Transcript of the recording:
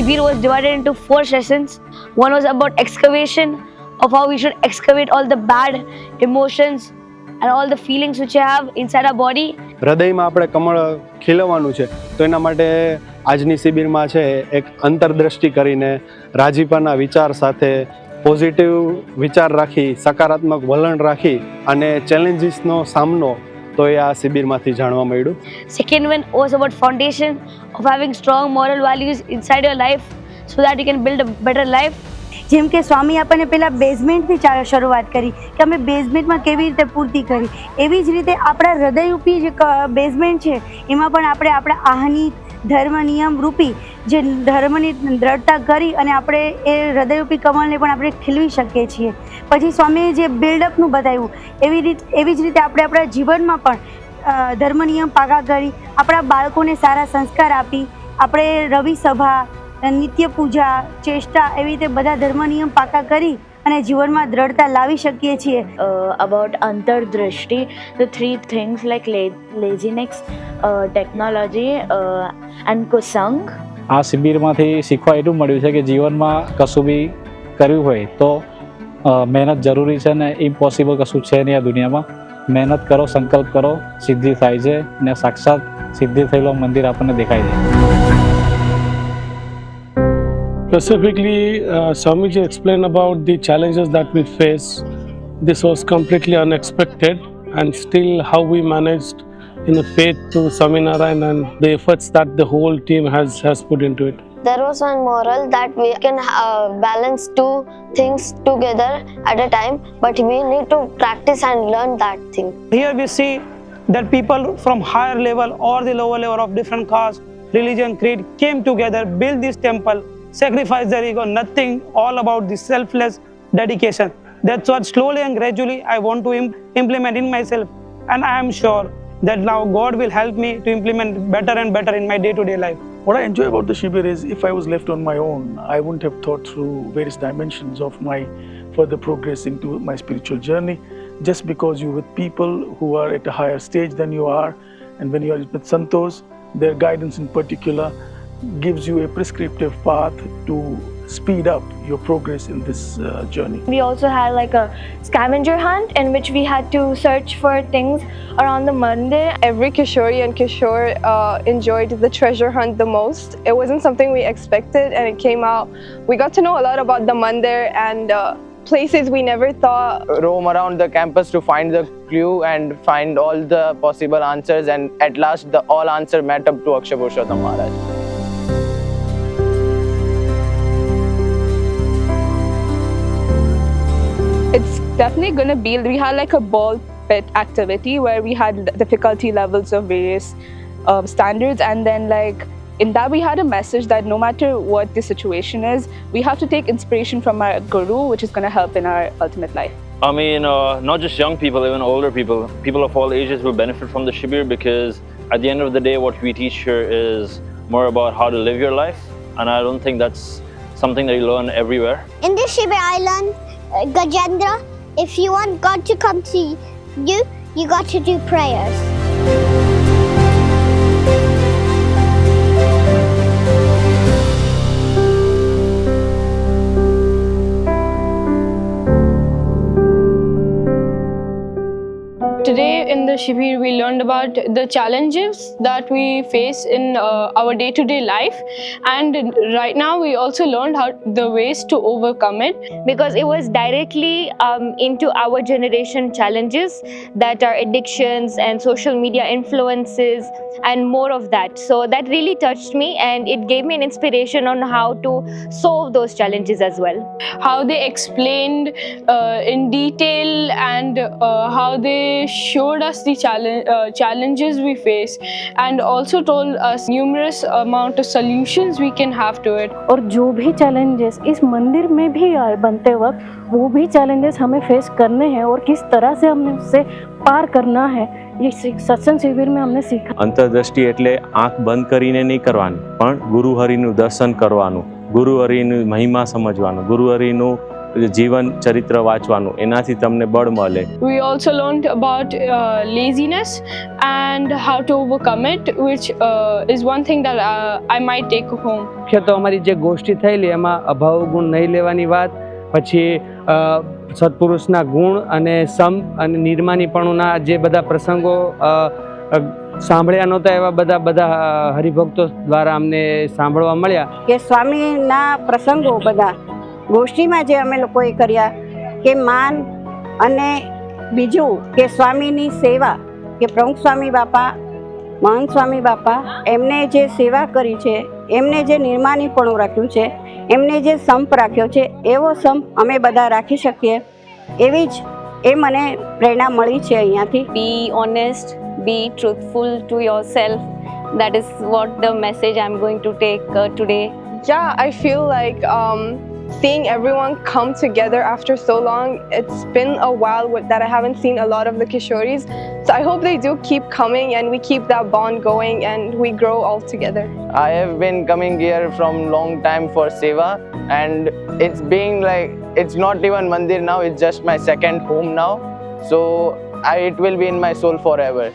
Shibir was divided into 4 sessions. One was about excavation, of how we should excavate all the bad emotions and all the feelings which we have inside our body. હૃદયમાં આપણે કમળ ખીલવવાનું છે, તો એના માટે આજની શિબિરમાં છે એક અંતરદ્રષ્ટિ કરીને રાજીપાના વિચાર સાથે પોઝિટિવ વિચાર રાખી, સકારાત્મક વલણ રાખી અને ચેલેન્જીસનો સામનો તો એ આ શિબિરમાંથી જાણવા મળ્યું. Second one was about foundation of having strong moral values inside your life so that you can build a better life. જેમ કે સ્વામી આપણને પહેલાં બેઝમેન્ટથી શરૂઆત કરી કે અમે બેઝમેન્ટમાં કેવી રીતે પૂર્તિ કરી, એવી જ રીતે આપણા હૃદયરૂપી જે બેઝમેન્ટ છે એમાં પણ આપણે આપણા આહની ધર્મ નિયમ રૂપી જે ધર્મની દ્રઢતા કરી અને આપણે એ હૃદયરૂપી કમળને પણ આપણે ખીલવી શકીએ છીએ. પછી સ્વામીએ જે બિલ્ડઅપનું બતાવ્યું એવી જ રીતે આપણે આપણા જીવનમાં પણ ધર્મ નિયમ પાકા કરી આપણા બાળકોને સારા સંસ્કાર આપી આપણે રવિ સભા, નિત્ય પૂજા, ચેષ્ટા એવી રીતે બધા ધર્મ નિયમ પાકા કરી અને જીવનમાં દ્રઢતા લાવી શકીએ છીએ. About antardrishti, the 3 things like laziness, technology and kusang. આ શિબિરમાંથી શીખવા એટલું મળ્યું છે કે જીવનમાં કશું બી કર્યું હોય તો મહેનત જરૂરી છે ને ઇમ્પોસિબલ કશું છે નહીં આ દુનિયામાં. મહેનત કરો, સંકલ્પ કરો, સિદ્ધિ થાય છે ને સાક્ષાત સિદ્ધિ થયેલો મંદિર આપણને દેખાય છે. Specifically, Swamiji explained about the challenges that we face. This was completely unexpected, and still how we managed in a faith to Swaminarayan and the efforts that the whole team has put into it. There was one moral that we can balance 2 things together at a time, but we need to practice and learn that thing. Here we see that people from higher level or the lower level of different caste, religion, creed came together, built this temple, sacrifice their ego, nothing, all about the selfless dedication. That's what slowly and gradually I want to implement in myself, and I am sure that now God will help me to implement better and better in my day-to-day life. What I enjoy about the Shibir is if I was left on my own, I wouldn't have thought through various dimensions of my further progress into my spiritual journey. Just because you're with people who are at a higher stage than you are, and when you are with Santos, their guidance in particular gives you a prescriptive path to speed up your progress in this journey. We also had like a scavenger hunt in which we had to search for things around the mandir. Every Kishori and Kishore enjoyed the treasure hunt the most. It wasn't something we expected, and it came out. We got to know a lot about the mandir and places we never thought. Roam around the campus to find the clue and find all the possible answers, and at last the all answer met up to Akshay Purushottam Maharaj. It's definitely going to be, we had like a ball pit activity where we had difficulty levels of various standards, and then like in that we had a message that no matter what the situation is, we have to take inspiration from our guru, which is going to help in our ultimate life. I mean, not just young people, even older people, people of all ages will benefit from the Shibir, because at the end of the day, what we teach here is more about how to live your life, and I don't think that's something that you learn everywhere. In this Shibir, I learned Gajendra, if you want God to come to you, you got to do prayers. Today in the Shibir, we learned about the challenges that we face in our day-to-day life, and right now we also learned the ways to overcome it. Because it was directly into our generation challenges that are addictions and social media influences and more of that. So that really touched me, and it gave me an inspiration on how to solve those challenges as well. How they explained in detail, and how they showed us the challenges we face, and also told us numerous amount of solutions we can have to it. और जो भी challenges इस मंदिर में भी बनते वक्त, वो भी चैलेंजेस हमें फेस करने हैं और किस तरह से हमें उससे पार करना है, ये સત્સંગ શિબિર में हमने सीखा. અંતરદ્રષ્ટિ એટલે આંખ બંધ કરીને નહીં કરવાની, પણ ગુરુહરિનું દર્શન કરવાનું, ગુરુહરિની મહિમા સમજવાનું, ગુરુહરિનું જીવન ચરિત્ર વાંચવાનું, એનાથી તમને બળ મળે. We also learned about laziness and how to overcome it, which is one thing that I might take home. મુખ્ય તો અમારી જે ગોષ્ઠી થયેલી એમાં અભાવ ગુણ નહીં લેવાની વાત, પછી સત્પુરુષના ગુણ અને સમ અને નિર્માનીપણુના જે બધા પ્રસંગો સાંભળ્યા નહોતા એવા બધા હરિભક્તો દ્વારા અમને સાંભળવા મળ્યા. કે સ્વામીના પ્રસંગો બધા ગોષ્ઠીમાં જે અમે લોકોએ કર્યા, કે માન અને બીજું કે સ્વામીની સેવા, કે પ્રમુખ સ્વામી બાપા, મહંત સ્વામી બાપા, એમને જે સેવા કરી છે, એમને જે નિર્માનીપણું રાખ્યું છે, એમને જે સંપ રાખ્યો છે, એવો સંપ અમે બધા રાખી શકીએ, એવી જ એ મને પ્રેરણા મળી છે અહીંયાથી. Be honest, be truthful to yourself. That is what the message I'm going to take today. Yeah, I feel like seeing everyone come together after so long, it's been a while that I haven't seen a lot of the Kishoris. So I hope they do keep coming and we keep that bond going and we grow all together. I have been coming here from long time for Seva, and it's being like, it's not even Mandir now, it's just my second home now. So it will be in my soul forever.